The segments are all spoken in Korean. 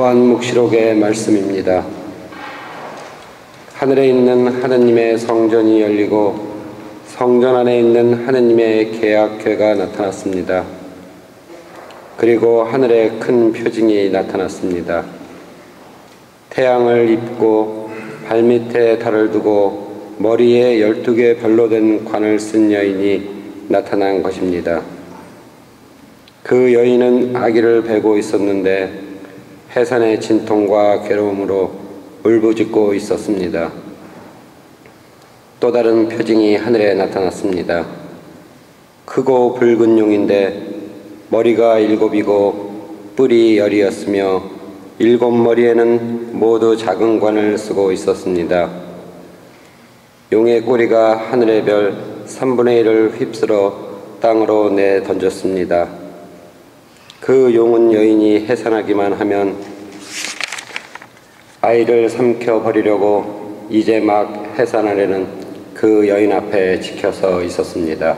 요한묵시록의 말씀입니다. 하늘에 있는 하느님의 성전이 열리고 성전 안에 있는 하느님의 계약궤가 나타났습니다. 그리고 하늘에 큰 표징이 나타났습니다. 태양을 입고 발밑에 달을 두고 머리에 12개 별로 된 관을 쓴 여인이 나타난 것입니다. 그 여인은 아기를 베고 있었는데 해산의 진통과 괴로움으로 울부짖고 있었습니다. 또 다른 표징이 하늘에 나타났습니다. 크고 붉은 용인데 머리가 7이고 뿔이 10이었으며 7머리에는 모두 작은 관을 쓰고 있었습니다. 용의 꼬리가 하늘의 별 3분의 1을 휩쓸어 땅으로 내던졌습니다. 그 용은 여인이 해산하기만 하면 아이를 삼켜버리려고 이제 막 해산하려는 그 여인 앞에 지켜서 있었습니다.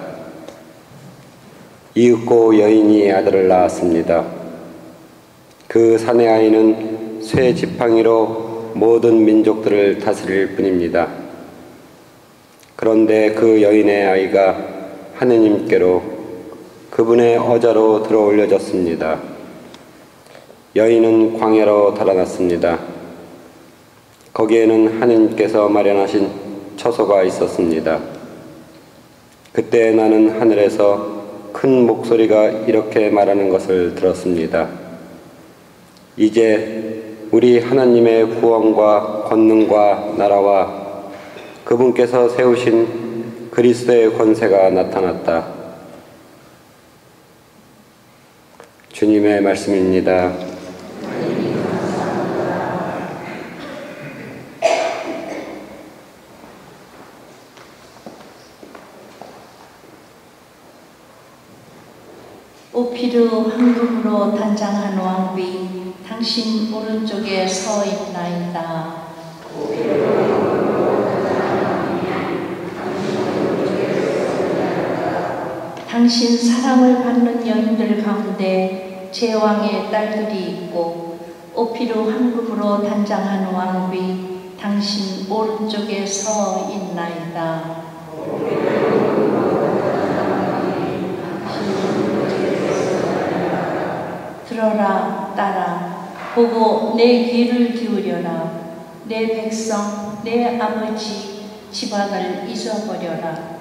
이윽고 여인이 아들을 낳았습니다. 그 사내 아이는 쇠 지팡이로 모든 민족들을 다스릴 뿐입니다. 그런데 그 여인의 아이가 하느님께로 그분의 어자로 들어올려졌습니다. 여인은 광야로 달아났습니다. 거기에는 하느님께서 마련하신 처소가 있었습니다. 그때 나는 하늘에서 큰 목소리가 이렇게 말하는 것을 들었습니다. 이제 우리 하나님의 구원과 권능과 나라와 그분께서 세우신 그리스도의 권세가 나타났다. 주님의 말씀입니다. 오피르 황금으로 단장한 왕비 당신 오른쪽에 서 있나이다. 당신 사랑을 받는 여인들 가운데 제왕의 딸들이 있고 오피르 황금으로 단장한 왕비 당신 오른쪽에 서 있나이다. 들어라 딸아, 보고 내 귀를 기울여라. 내 백성 내 아버지 집안을 잊어버려라.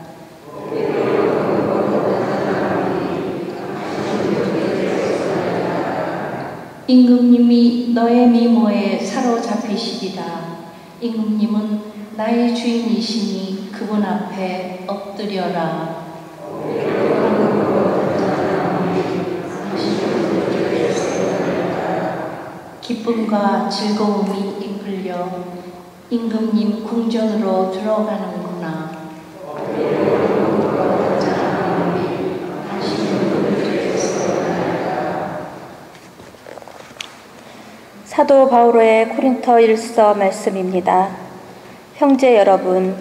임금님이 너의 미모에 사로잡히시리라. 임금님은 나의 주인이시니 그분 앞에 엎드려라. 기쁨과 즐거움이 이끌려 임금님 궁전으로 들어가는구나. 사도 바오로의 코린토 1서 말씀입니다. 형제 여러분,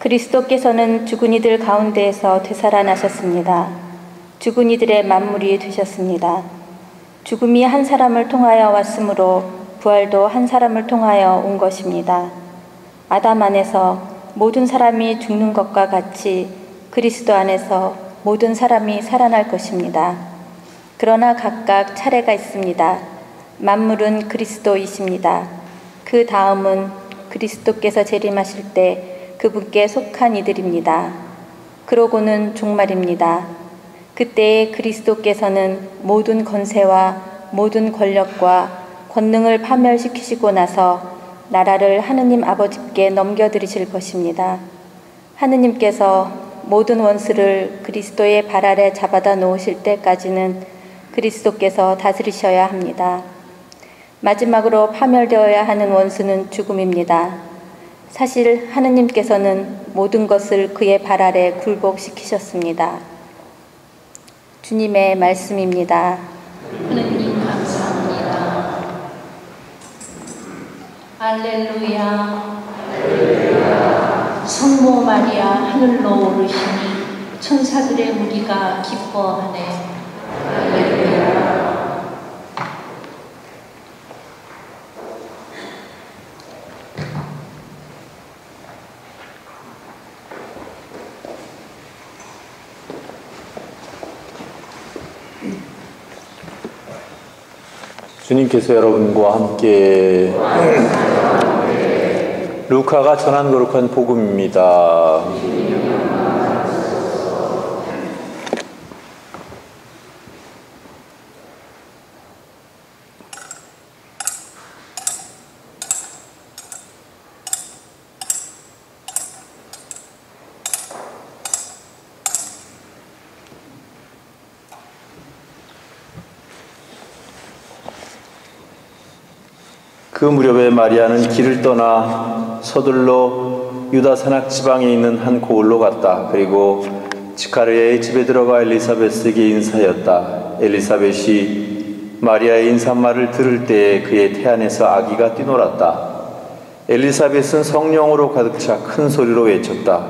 그리스도께서는 죽은 이들 가운데에서 되살아나셨습니다. 죽은 이들의 만물이 되셨습니다. 죽음이 한 사람을 통하여 왔으므로 부활도 한 사람을 통하여 온 것입니다. 아담 안에서 모든 사람이 죽는 것과 같이 그리스도 안에서 모든 사람이 살아날 것입니다. 그러나 각각 차례가 있습니다. 만물은 그리스도이십니다. 그 다음은 그리스도께서 재림하실 때 그분께 속한 이들입니다. 그러고는 종말입니다. 그때에 그리스도께서는 모든 권세와 모든 권력과 권능을 파멸시키시고 나서 나라를 하느님 아버지께 넘겨드리실 것입니다. 하느님께서 모든 원수를 그리스도의 발 아래 잡아다 놓으실 때까지는 그리스도께서 다스리셔야 합니다. 마지막으로 파멸되어야 하는 원수는 죽음입니다. 사실 하느님께서는 모든 것을 그의 발 아래 굴복시키셨습니다. 주님의 말씀입니다. 하느님 감사합니다. 할렐루야. 성모 마리아 하늘로 오르시니 천사들의 무리가 기뻐하네. 할렐루야. 주님께서 여러분과 함께 루카가 전한 거룩한 복음입니다. 그 무렵에 마리아는 길을 떠나 서둘러 유다 산악 지방에 있는 한 고을로 갔다. 그리고 지카르야의 집에 들어가 엘리사벳에게 인사하였다. 엘리사벳이 마리아의 인사말을 들을 때에 그의 태안에서 아기가 뛰놀았다. 엘리사벳은 성령으로 가득 차 큰 소리로 외쳤다.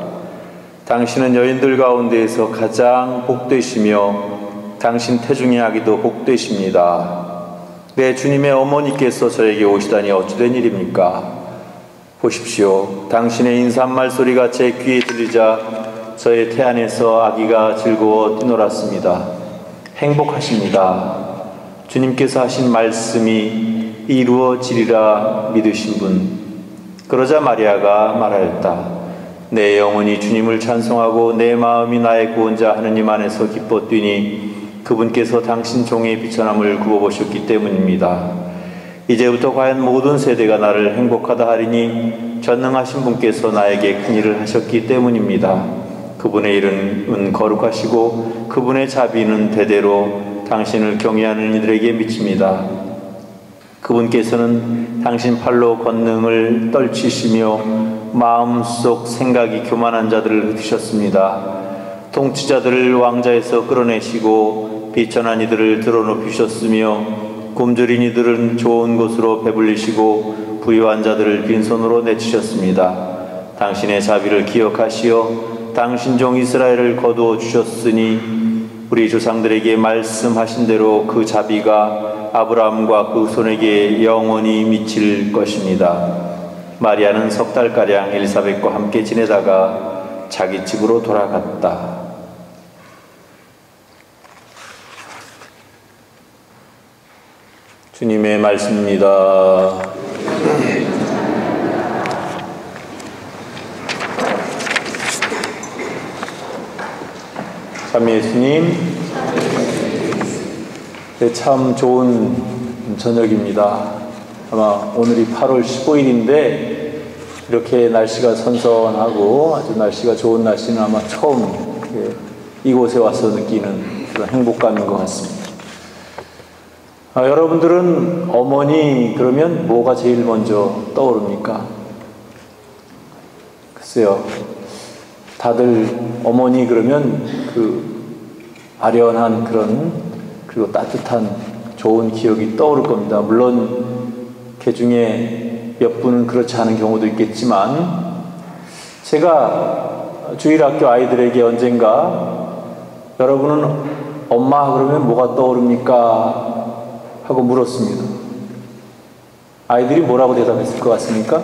당신은 여인들 가운데에서 가장 복되시며 당신 태중의 아기도 복되십니다. 내 주님의 어머니께서 저에게 오시다니 어찌된 일입니까? 보십시오. 당신의 인사말 소리가 제 귀에 들리자 저의 태안에서 아기가 즐거워 뛰놀았습니다. 행복하십니다. 주님께서 하신 말씀이 이루어지리라 믿으신 분. 그러자 마리아가 말하였다. 내 영혼이 주님을 찬송하고 내 마음이 나의 구원자 하느님 안에서 기뻐 뛰니 그분께서 당신 종의 비천함을 굽어보셨기 때문입니다. 이제부터 과연 모든 세대가 나를 행복하다 하리니 전능하신 분께서 나에게 큰일을 하셨기 때문입니다. 그분의 일은 거룩하시고 그분의 자비는 대대로 당신을 경외하는 이들에게 미칩니다. 그분께서는 당신 팔로 권능을 떨치시며 마음속 생각이 교만한 자들을 흩으셨습니다. 통치자들을 왕자에서 끌어내시고 비천한 이들을 드러높이셨으며 굶주린 이들은 좋은 곳으로 배불리시고 부유한 자들을 빈손으로 내치셨습니다. 당신의 자비를 기억하시어 당신 종 이스라엘을 거두어 주셨으니 우리 조상들에게 말씀하신 대로 그 자비가 아브라함과 그 손에게 영원히 미칠 것입니다. 마리아는 석 달가량 엘리사벳과 함께 지내다가 자기 집으로 돌아갔다. 주님의 말씀입니다. 참 예수님, 참 좋은 저녁입니다. 아마 오늘이 8월 15일인데 이렇게 날씨가 선선하고 아주 날씨가 좋은 날씨는 아마 처음 이곳에 와서 느끼는 그런 행복감인 것 같습니다. 여러분들은 어머니 그러면 뭐가 제일 먼저 떠오릅니까? 글쎄요, 다들 어머니 그러면 그 아련한 그런 그리고 따뜻한 좋은 기억이 떠오를 겁니다. 물론 그 중에 몇 분은 그렇지 않은 경우도 있겠지만 제가 주일학교 아이들에게 언젠가 여러분은 엄마 그러면 뭐가 떠오릅니까? 하고 물었습니다. 아이들이 뭐라고 대답했을 것 같습니까?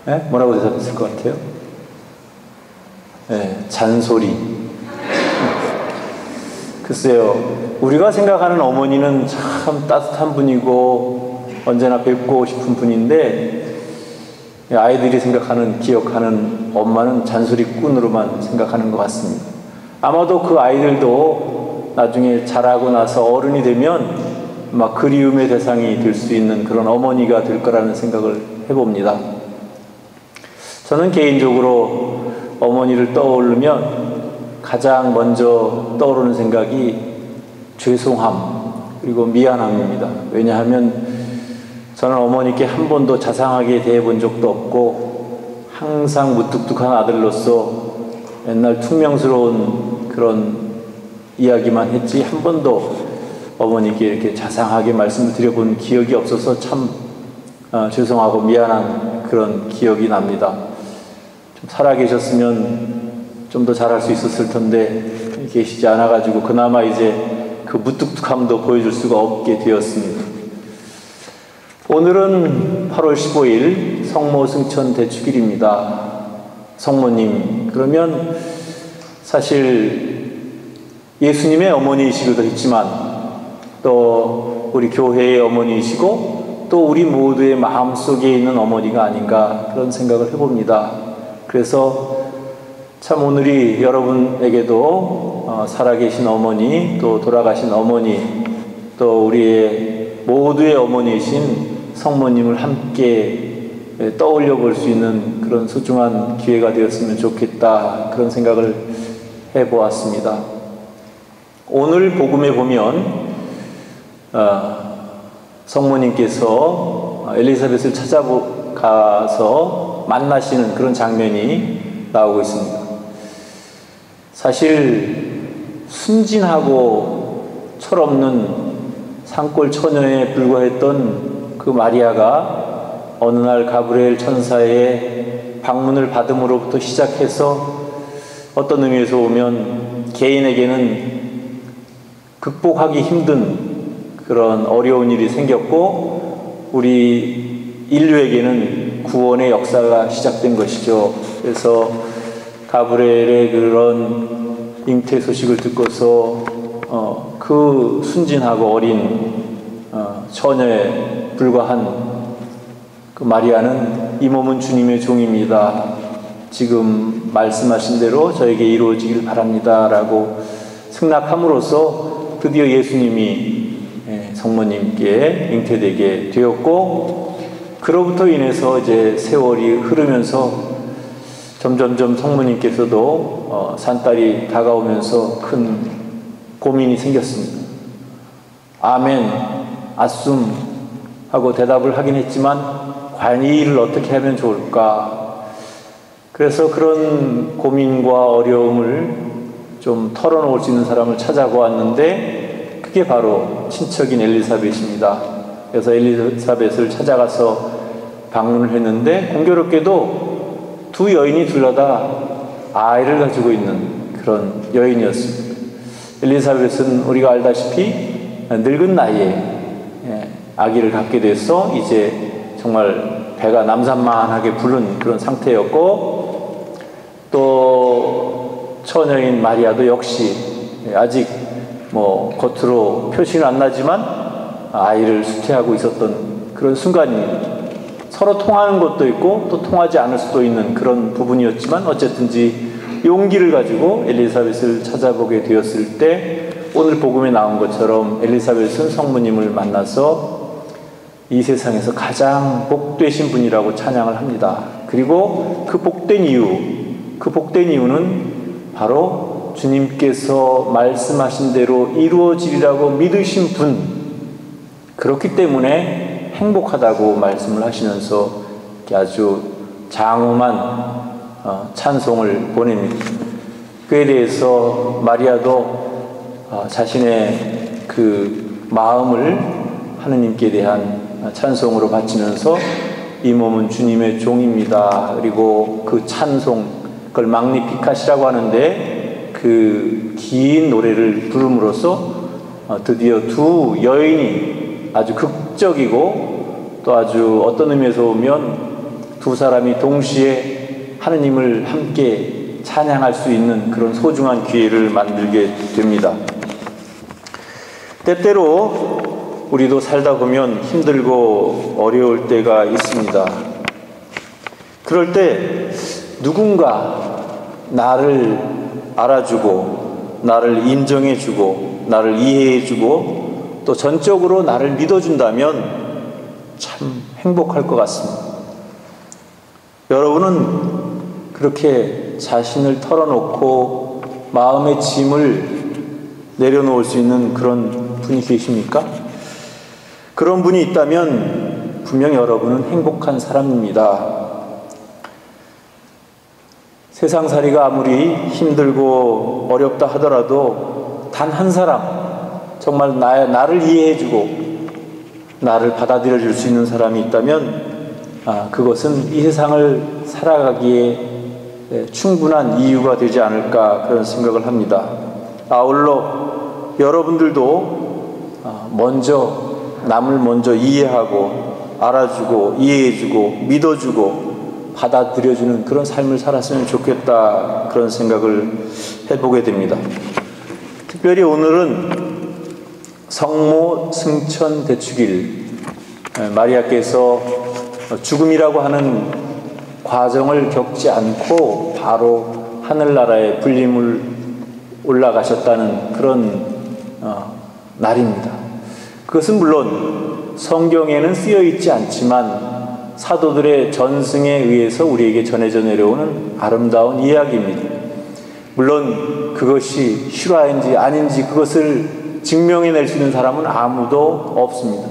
네? 뭐라고 대답했을 것 같아요? 네, 잔소리. 글쎄요, 우리가 생각하는 어머니는 참 따뜻한 분이고 언제나 뵙고 싶은 분인데 아이들이 생각하는, 기억하는 엄마는 잔소리꾼으로만 생각하는 것 같습니다. 아마도 그 아이들도 나중에 자라고 나서 어른이 되면 막 그리움의 대상이 될 수 있는 그런 어머니가 될 거라는 생각을 해봅니다. 저는 개인적으로 어머니를 떠오르면 가장 먼저 떠오르는 생각이 죄송함 그리고 미안함입니다. 왜냐하면 저는 어머니께 한 번도 자상하게 대해본 적도 없고 항상 무뚝뚝한 아들로서 맨날 퉁명스러운 그런 이야기만 했지 한 번도 어머니께 이렇게 자상하게 말씀을 드려본 기억이 없어서 참 죄송하고 미안한 그런 기억이 납니다. 좀 살아계셨으면 좀 더 잘할 수 있었을 텐데 계시지 않아가지고 그나마 이제 그 무뚝뚝함도 보여줄 수가 없게 되었습니다. 오늘은 8월 15일 성모 승천 대축일입니다. 성모님 그러면 사실 예수님의 어머니이시기도 했지만 또 우리 교회의 어머니이시고 또 우리 모두의 마음속에 있는 어머니가 아닌가 그런 생각을 해봅니다. 그래서 참 오늘이 여러분에게도 살아계신 어머니, 또 돌아가신 어머니, 또 우리의 모두의 어머니이신 성모님을 함께 떠올려 볼 수 있는 그런 소중한 기회가 되었으면 좋겠다, 그런 생각을 해보았습니다. 오늘 복음에 보면 성모님께서 엘리사벳을 찾아가서 만나시는 그런 장면이 나오고 있습니다. 사실 순진하고 철없는 산골 처녀에 불과했던 그 마리아가 어느 날 가브리엘 천사의 방문을 받음으로부터 시작해서 어떤 의미에서 보면 개인에게는 극복하기 힘든 그런 어려운 일이 생겼고 우리 인류에게는 구원의 역사가 시작된 것이죠. 그래서 가브리엘의 그런 잉태 소식을 듣고서 그 순진하고 어린 처녀에 불과한 그 마리아는 이 몸은 주님의 종입니다. 지금 말씀하신 대로 저에게 이루어지길 바랍니다. 라고 승낙함으로써 드디어 예수님이 성모님께 잉태되게 되었고, 그로부터 인해서 이제 세월이 흐르면서 점점점 성모님께서도 산딸이 다가오면서 큰 고민이 생겼습니다. 아멘, 아숨 하고 대답을 하긴 했지만 과연 이 일을 어떻게 하면 좋을까? 그래서 그런 고민과 어려움을 좀 털어놓을 수 있는 사람을 찾아보았는데 그게 바로 친척인 엘리사벳입니다. 그래서 엘리사벳을 찾아가서 방문을 했는데 공교롭게도 두 여인이 둘 다 아이를 가지고 있는 그런 여인이었습니다. 엘리사벳은 우리가 알다시피 늙은 나이에 아기를 갖게 돼서 이제 정말 배가 남산만하게 부른 그런 상태였고, 또 처녀인 마리아도 역시 아직 겉으로 표시는 안 나지만 아이를 수태하고 있었던 그런 순간입니다. 서로 통하는 것도 있고 또 통하지 않을 수도 있는 그런 부분이었지만 어쨌든지 용기를 가지고 엘리사벳을 찾아보게 되었을 때 오늘 복음에 나온 것처럼 엘리사벳은 성모님을 만나서 이 세상에서 가장 복되신 분이라고 찬양을 합니다. 그리고 그 복된 이유는 바로 주님께서 말씀하신 대로 이루어지리라고 믿으신 분, 그렇기 때문에 행복하다고 말씀을 하시면서 아주 장엄한 찬송을 보냅니다. 그에 대해서 마리아도 자신의 그 마음을 하느님께 대한 찬송으로 바치면서 이 몸은 주님의 종입니다. 그리고 그 찬송, 그걸 magnificat이라고 하는데 그 긴 노래를 부름으로써 드디어 두 여인이 아주 극적이고 또 아주 어떤 의미에서 보면 두 사람이 동시에 하느님을 함께 찬양할 수 있는 그런 소중한 기회를 만들게 됩니다. 때때로 우리도 살다 보면 힘들고 어려울 때가 있습니다. 그럴 때 누군가 나를 알아주고 나를 인정해주고 나를 이해해주고 또 전적으로 나를 믿어준다면 참 행복할 것 같습니다. 여러분은 그렇게 자신을 털어놓고 마음의 짐을 내려놓을 수 있는 그런 분이 계십니까? 그런 분이 있다면 분명 여러분은 행복한 사람입니다. 세상살이가 아무리 힘들고 어렵다 하더라도 단 한 사람, 정말 나를 이해해주고 나를 받아들여줄 수 있는 사람이 있다면 그것은 이 세상을 살아가기에 충분한 이유가 되지 않을까 그런 생각을 합니다. 아울러 여러분들도 남을 먼저 이해하고 알아주고 이해해주고 믿어주고 받아들여주는 그런 삶을 살았으면 좋겠다 그런 생각을 해보게 됩니다. 특별히 오늘은 성모 승천 대축일, 마리아께서 죽음이라고 하는 과정을 겪지 않고 바로 하늘나라의 불림을 올라가셨다는 그런 날입니다. 그것은 물론 성경에는 쓰여 있지 않지만 사도들의 전승에 의해서 우리에게 전해져 내려오는 아름다운 이야기입니다. 물론 그것이 실화인지 아닌지 그것을 증명해낼 수 있는 사람은 아무도 없습니다.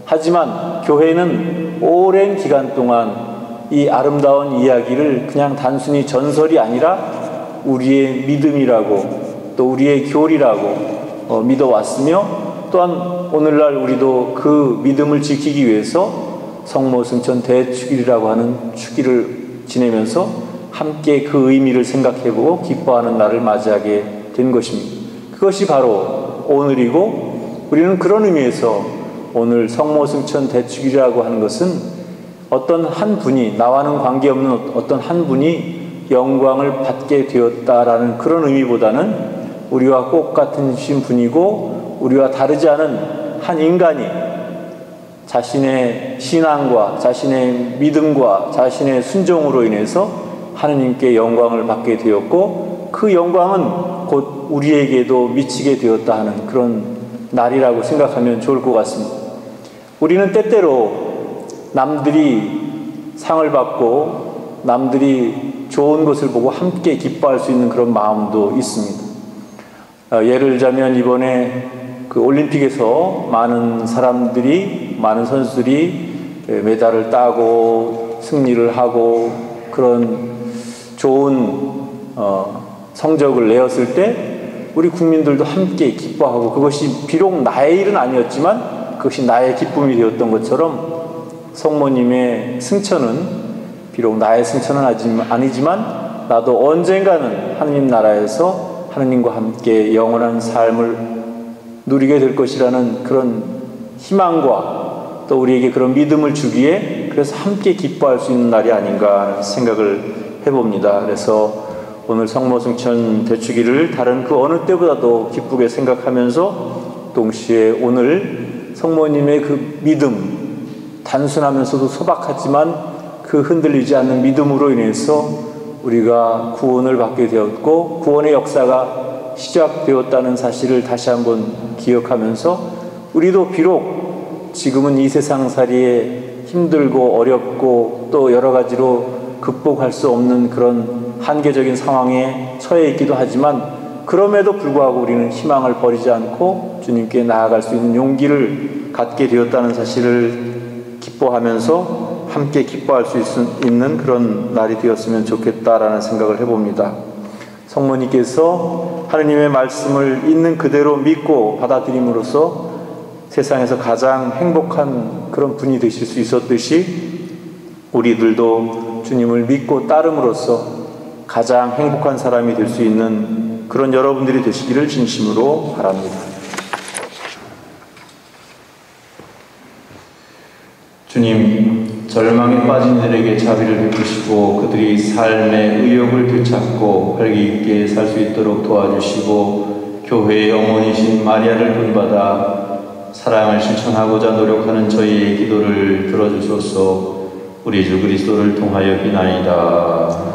하지만 교회는 오랜 기간 동안 이 아름다운 이야기를 그냥 단순히 전설이 아니라 우리의 믿음이라고 또 우리의 교리라고 믿어왔으며, 또한 오늘날 우리도 그 믿음을 지키기 위해서 성모 승천 대축일이라고 하는 축일을 지내면서 함께 그 의미를 생각해보고 기뻐하는 날을 맞이하게 된 것입니다. 그것이 바로 오늘이고, 우리는 그런 의미에서 오늘 성모 승천 대축일이라고 하는 것은 어떤 한 분이, 나와는 관계없는 어떤 한 분이 영광을 받게 되었다라는 그런 의미보다는 우리와 똑같은 분이고 우리와 다르지 않은 한 인간이 자신의 신앙과 자신의 믿음과 자신의 순종으로 인해서 하느님께 영광을 받게 되었고, 그 영광은 곧 우리에게도 미치게 되었다 하는 그런 날이라고 생각하면 좋을 것 같습니다. 우리는 때때로 남들이 상을 받고 남들이 좋은 것을 보고 함께 기뻐할 수 있는 그런 마음도 있습니다. 예를 들자면 이번에 그 올림픽에서 많은 사람들이, 많은 선수들이 메달을 따고 승리를 하고 그런 좋은 성적을 내었을 때 우리 국민들도 함께 기뻐하고, 그것이 비록 나의 일은 아니었지만 그것이 나의 기쁨이 되었던 것처럼 성모님의 승천은 비록 나의 승천은 아니지만 나도 언젠가는 하느님 나라에서 하느님과 함께 영원한 삶을 누리게 될 것이라는 그런 희망과 또 우리에게 그런 믿음을 주기에, 그래서 함께 기뻐할 수 있는 날이 아닌가 하는 생각을 해봅니다. 그래서 오늘 성모 승천 대축일을 다른 그 어느 때보다도 기쁘게 생각하면서 동시에 오늘 성모님의 그 믿음, 단순하면서도 소박하지만 그 흔들리지 않는 믿음으로 인해서 우리가 구원을 받게 되었고 구원의 역사가 시작되었다는 사실을 다시 한번 기억하면서, 우리도 비록 지금은 이 세상살이에 힘들고 어렵고 또 여러 가지로 극복할 수 없는 그런 한계적인 상황에 처해 있기도 하지만, 그럼에도 불구하고 우리는 희망을 버리지 않고 주님께 나아갈 수 있는 용기를 갖게 되었다는 사실을 기뻐하면서 함께 기뻐할 수 있는 그런 날이 되었으면 좋겠다라는 생각을 해봅니다. 성모님께서 하느님의 말씀을 있는 그대로 믿고 받아들임으로써 세상에서 가장 행복한 그런 분이 되실 수 있었듯이, 우리들도 주님을 믿고 따름으로써 가장 행복한 사람이 될 수 있는 그런 여러분들이 되시기를 진심으로 바랍니다. 주님, 절망에 빠진 이들에게 자비를 베푸시고 그들이 삶의 의욕을 되찾고 활기 있게 살 수 있도록 도와주시고, 교회의 어머니신 마리아를 본받아 사랑을 실천하고자 노력하는 저희의 기도를 들어주소서. 우리 주 그리스도를 통하여 비나이다.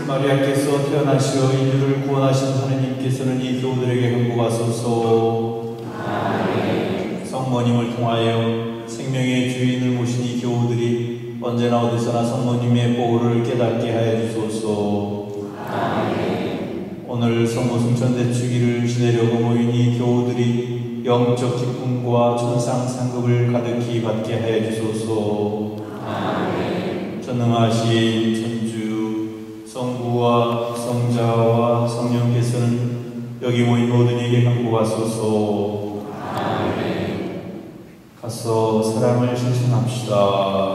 마리아께서 태어나시어 인류를 구원하신 하느님께서는 이 교우들에게 행복하소서. 성모님을 통하여 생명의 주인을 모신 이 교우들이 언제나 어디서나 성모님의 보호를 깨닫게 하여 주소서. 오늘 성모 승천대축일을 지내려고 모인 이 교우들이 영적 기쁨과 천상 상급을 가득히 받게 하여 주소서. 아멘. 전능하신 천주 성부와 성자와 성령께서는 여기 모인 모든 이에게 강구하소서. 아멘. 가서 사랑을 실천합시다.